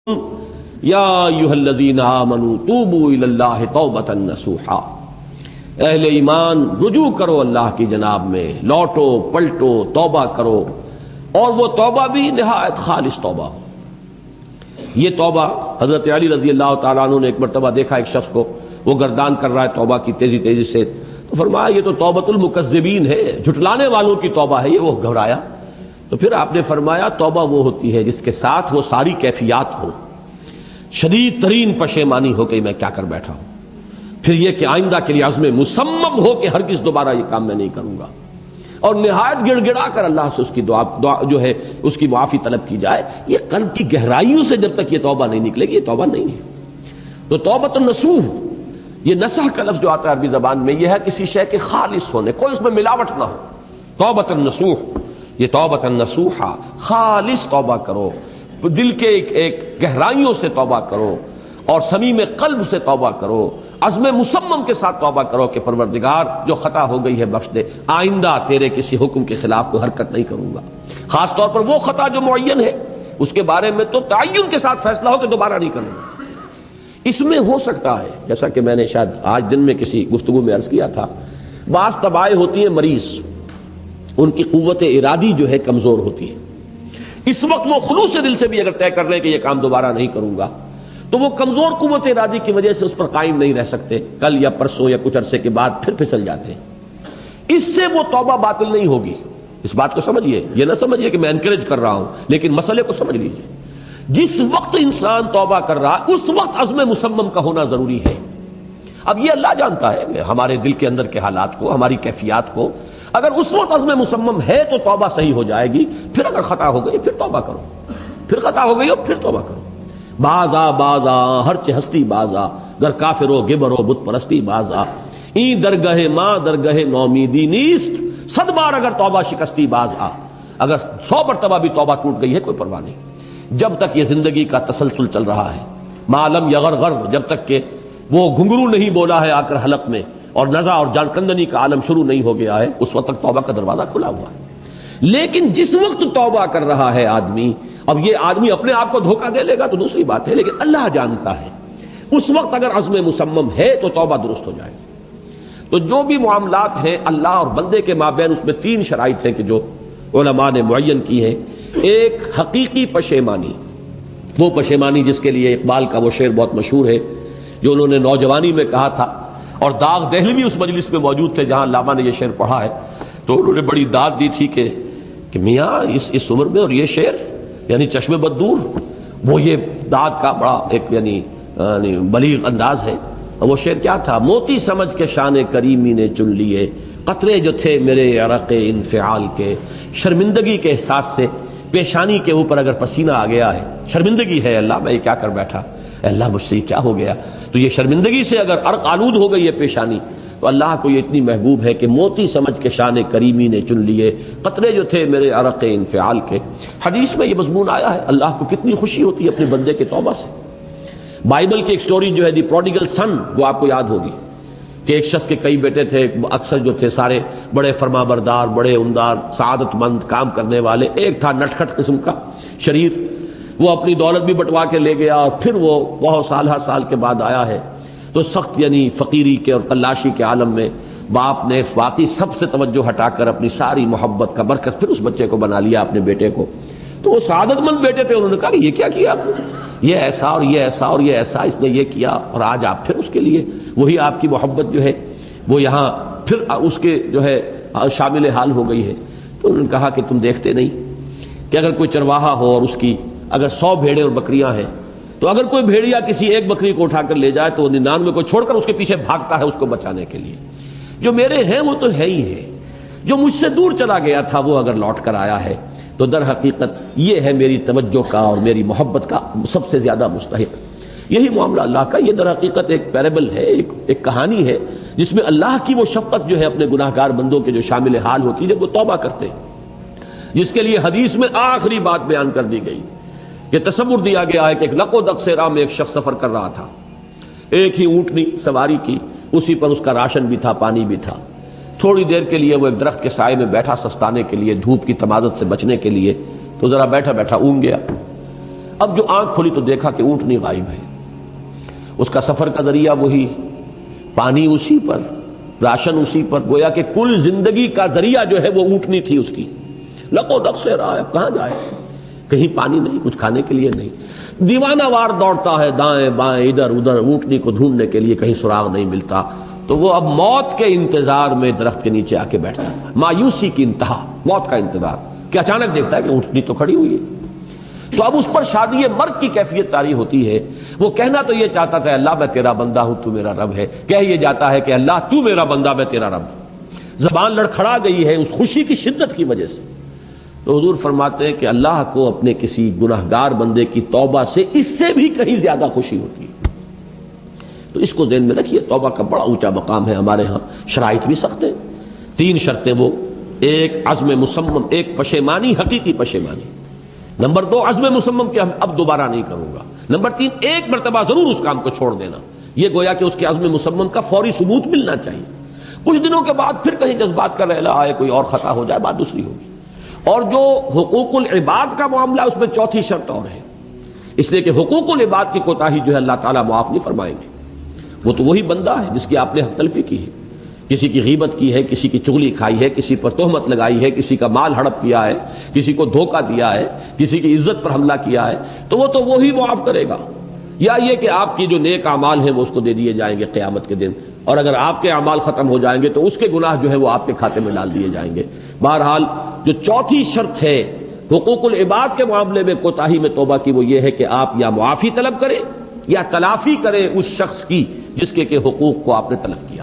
یا ایھا الذین آمنوا توبوا الی اللہ توبۃ نصوحا، اہل ایمان رجوع کرو اللہ کی جناب میں، لوٹو پلٹو توبہ کرو، اور وہ توبہ بھی نہایت خالص توبہ ہو۔ یہ توبہ حضرت علی رضی اللہ تعالیٰ عنہ نے ایک مرتبہ دیکھا ایک شخص کو، وہ گردان کر رہا ہے توبہ کی تیزی تیزی سے، تو فرمایا یہ تو توبۃ المکذبین ہے، جھٹلانے والوں کی توبہ ہے یہ۔ وہ گھبرایا، تو پھر آپ نے فرمایا توبہ وہ ہوتی ہے جس کے ساتھ وہ ساری کیفیات ہو، شدید ترین پشیمانی ہو کہ میں کیا کر بیٹھا ہوں، پھر یہ کہ آئندہ کے لیے عزم مصمم ہو کہ ہرگز دوبارہ یہ کام میں نہیں کروں گا، اور نہایت گڑ گڑا کر اللہ سے اس کی دعا جو ہے اس کی معافی طلب کی جائے۔ یہ قلب کی گہرائیوں سے جب تک یہ توبہ نہیں نکلے گی یہ توبہ نہیں ہے۔ تو توبۃ النصوح، یہ نصح کا لفظ جو آتا ہے عربی زبان میں، یہ ہے کسی شے کے خالص ہونے، کوئی اس میں ملاوٹ نہ ہو۔ توبۃ النصوح، یہ توبۃ النصوحہ، خالص توبہ کرو، دل کے ایک گہرائیوں سے توبہ کرو، اور صمیم قلب سے توبہ کرو، عزم مصمم کے ساتھ توبہ کرو کہ پروردگار جو خطا ہو گئی ہے بخش دے، آئندہ تیرے کسی حکم کے خلاف کوئی حرکت نہیں کروں گا۔ خاص طور پر وہ خطا جو معین ہے اس کے بارے میں تو تعین کے ساتھ فیصلہ ہو کہ دوبارہ نہیں کروں گا۔ اس میں ہو سکتا ہے، جیسا کہ میں نے شاید آج دن میں کسی گفتگو میں عرض کیا تھا، بعض طبائع ہوتی ہیں مریض، ان کی قوت ارادی جو ہے کمزور ہوتی ہے، اس وقت وہ خلوص دل سے بھی اگر طے کر لیں کہ یہ کام دوبارہ نہیں کروں گا، تو وہ کمزور قوت ارادی کی وجہ سے اس پر قائم نہیں رہ سکتے، کل یا پرسوں یا کچھ عرصے کے بعد پھر پھسل جاتے ہیں۔ اس سے وہ توبہ باطل نہیں ہوگی، اس بات کو سمجھیے، یہ نہ سمجھیے کہ میں انکریج کر رہا ہوں، لیکن مسئلے کو سمجھ لیجیے۔ جس وقت انسان توبہ کر رہا ہے اس وقت عزم مصمم کا ہونا ضروری ہے۔ اب یہ اللہ جانتا ہے ہمارے دل کے اندر کے حالات کو، ہماری کیفیات کو، اگر اس وقت عزم مصمم ہے تو توبہ صحیح ہو جائے گی، پھر اگر خطا ہو گئی پھر توبہ کرو، پھر خطا ہو گئی ہو پھر توبہ کرو۔ بازا بازا ہر چہ ہستی بازا، گر کافر و گبر و بت پرستی بازا، این درگہ ماں درگہ نومیدی نیست، 100 بار اگر توبہ شکستی باز آ، اگر 100 مرتبہ بھی توبہ ٹوٹ گئی ہے کوئی پرواہ نہیں، جب تک یہ زندگی کا تسلسل چل رہا ہے، معلم یغرغر، جب تک کہ وہ گھنگرو نہیں بولا ہے آ کر حلق میں، اور نزع اور جان کندنی کا عالم شروع نہیں ہو گیا ہے، اس وقت تک توبہ کا دروازہ کھلا ہوا ہے۔ لیکن جس وقت توبہ کر رہا ہے آدمی، اب یہ آدمی اپنے آپ کو دھوکہ دے لے گا تو دوسری بات ہے، لیکن اللہ جانتا ہے، اس وقت اگر عزم مصمم ہے تو توبہ درست ہو جائے گی۔ تو جو بھی معاملات ہیں اللہ اور بندے کے مابین، اس میں 3 شرائط ہیں کہ جو علماء نے معین کی ہے۔ ایک حقیقی پشیمانی، وہ پشیمانی جس کے لیے اقبال کا وہ شعر بہت مشہور ہے جو انہوں نے نوجوانی میں کہا تھا، اور داغ دہلوی اس مجلس میں موجود تھے جہاں علامہ نے یہ شعر پڑھا ہے، تو انہوں نے بڑی داد دی تھی کہ میاں اس عمر میں اور یہ شعر یعنی چشم بددور، وہ یہ داد کا بڑا ایک یعنی بلیغ انداز ہے۔ وہ شعر کیا تھا؟ موتی سمجھ کے شان کریمی نے چن لیے، قطرے جو تھے میرے عرق انفعال کے، شرمندگی کے احساس سے پیشانی کے اوپر اگر پسینہ آ گیا ہے، شرمندگی ہے اللہ میں یہ کیا کر بیٹھا، اے اللہ مجھ سے یہ کیا ہو گیا، تو یہ شرمندگی سے اگر عرق آلود ہو گئی ہے پیشانی، تو اللہ کو یہ اتنی محبوب ہے کہ موتی سمجھ کے شان کریمی نے چن لیے، قطرے جو تھے میرے عرق انفعال کے۔ حدیث میں یہ مضمون آیا ہے، اللہ کو کتنی خوشی ہوتی ہے اپنے بندے کے توبہ سے۔ بائبل کی ایک سٹوری جو ہے دی پروڈیگل سن، وہ آپ کو یاد ہوگی کہ ایک شخص کے کئی بیٹے تھے، اکثر جو تھے سارے بڑے فرما بردار، بڑے عمدار، سعادت مند کام کرنے والے، ایک تھا نٹ کھٹ قسم کا شریر، وہ اپنی دولت بھی بٹوا کے لے گیا، اور پھر وہ بہت سال کے بعد آیا ہے تو سخت یعنی فقیری کے اور قلاشی کے عالم میں باپ نے واقعی سب سے توجہ ہٹا کر اپنی ساری محبت کا مرکز پھر اس بچے کو بنا لیا، اپنے بیٹے کو۔ تو وہ سعادت مند بیٹے تھے، انہوں نے کہا کہ یہ کیا کیا آپ نے، یہ ایسا اور یہ ایسا اور یہ ایسا اس نے یہ کیا، اور آج آپ پھر اس کے لیے وہی آپ کی محبت جو ہے وہ یہاں پھر اس کے جو ہے شامل حال ہو گئی ہے۔ تو انہوں نے کہا کہ تم دیکھتے نہیں کہ اگر کوئی چرواہا ہو اور اس کی اگر 100 بھیڑیں اور بکریاں ہیں، تو اگر کوئی بھیڑیا کسی ایک بکری کو اٹھا کر لے جائے تو 99 کو چھوڑ کر اس کے پیچھے بھاگتا ہے اس کو بچانے کے لیے۔ جو میرے ہیں وہ تو ہے ہی ہے، جو مجھ سے دور چلا گیا تھا وہ اگر لوٹ کر آیا ہے تو در حقیقت یہ ہے میری توجہ کا اور میری محبت کا سب سے زیادہ مستحق۔ یہی معاملہ اللہ کا، یہ در حقیقت ایک پیرابل ہے، ایک کہانی ہے جس میں اللہ کی وہ شفقت جو ہے اپنے گناہ گار بندوں کے جو شامل حال ہوتی ہے جب وہ توبہ کرتے ہیں، جس کے لیے حدیث میں آخری بات بیان کر دی گئی کہ تصور دیا گیا ہے کہ ایک لق و دق سے راہ میں ایک شخص سفر کر رہا تھا، ایک ہی اونٹنی سواری کی، اسی پر اس کا راشن بھی تھا، پانی بھی تھا۔ تھوڑی دیر کے لیے وہ ایک درخت کے سائے میں بیٹھا سستانے کے لیے، دھوپ کی تمازت سے بچنے کے لیے، تو ذرا بیٹھا بیٹھا اونگ گیا۔ اب جو آنکھ کھلی تو دیکھا کہ اونٹنی غائب ہے، اس کا سفر کا ذریعہ وہی، پانی اسی پر، راشن اسی پر، گویا کہ کل زندگی کا ذریعہ جو ہے وہ اونٹنی تھی اس کی، لقو دق سے رہا ہے، کہاں جائے، کہیں پانی نہیں، کچھ کھانے کے لیے نہیں، دیوانہ وار دوڑتا ہے دائیں بائیں ادھر ادھر اونٹنی کو ڈھونڈنے کے لیے، کہیں سراغ نہیں ملتا، تو وہ اب موت کے انتظار میں درخت کے نیچے آ کے بیٹھ جاتا ہے، مایوسی کی انتہا، موت کا انتظار، کہ اچانک دیکھتا ہے کہ اونٹنی تو کھڑی ہوئی ہے۔ تو اب اس پر شادی مرگ کی کیفیت طاری ہوتی ہے۔ وہ کہنا تو یہ چاہتا تھا اللہ میں تیرا بندہ ہوں تو میرا رب ہے، کہہ یہ جاتا ہے کہ اللہ تو میرا بندہ میں تیرا رب ہوں، زبان لڑکھڑا گئی ہے اس خوشی کی شدت کی وجہ سے۔ تو حضور فرماتے ہیں کہ اللہ کو اپنے کسی گناہگار بندے کی توبہ سے اس سے بھی کہیں زیادہ خوشی ہوتی ہے۔ تو اس کو ذہن میں رکھیے، توبہ کا بڑا اونچا مقام ہے ہمارے ہاں، شرائط بھی سخت ہیں، 3 شرطیں، وہ ایک عزم مصمم، ایک پشیمانی، حقیقی پشیمانی، نمبر 2 عزم مصمم کہ اب دوبارہ نہیں کروں گا، نمبر 3 ایک مرتبہ ضرور اس کام کو چھوڑ دینا، یہ گویا کہ اس کے عزم مصمم کا فوری ثبوت ملنا چاہیے۔ کچھ دنوں کے بعد پھر کہیں جذبات کا رحلہ آئے، کوئی اور خطا ہو جائے، بات دوسری ہوگی۔ اور جو حقوق العباد کا معاملہ، اس میں 4تھی شرط اور ہے، اس لیے کہ حقوق العباد کی کوتاہی جو ہے اللہ تعالیٰ معاف نہیں فرمائیں گے۔ وہ تو وہی بندہ ہے جس کی آپ نے حق تلفی کی ہے، کسی کی غیبت کی ہے، کسی کی چغلی کھائی ہے، کسی پر تہمت لگائی ہے، کسی کا مال ہڑپ کیا ہے، کسی کو دھوکہ دیا ہے، کسی کی عزت پر حملہ کیا ہے، تو وہ تو وہی معاف کرے گا، یا یہ کہ آپ کی جو نیک اعمال ہیں وہ اس کو دے دیے جائیں گے قیامت کے دن، اور اگر آپ کے اعمال ختم ہو جائیں گے تو اس کے گناہ جو ہے وہ آپ کے کھاتے میں ڈال دیے جائیں گے۔ بہرحال جو 4تھی شرط ہے حقوق العباد کے معاملے میں کوتاہی میں توبہ کی، وہ یہ ہے کہ آپ یا معافی طلب کریں یا تلافی کریں اس شخص کی جس کے حقوق کو آپ نے تلف کیا۔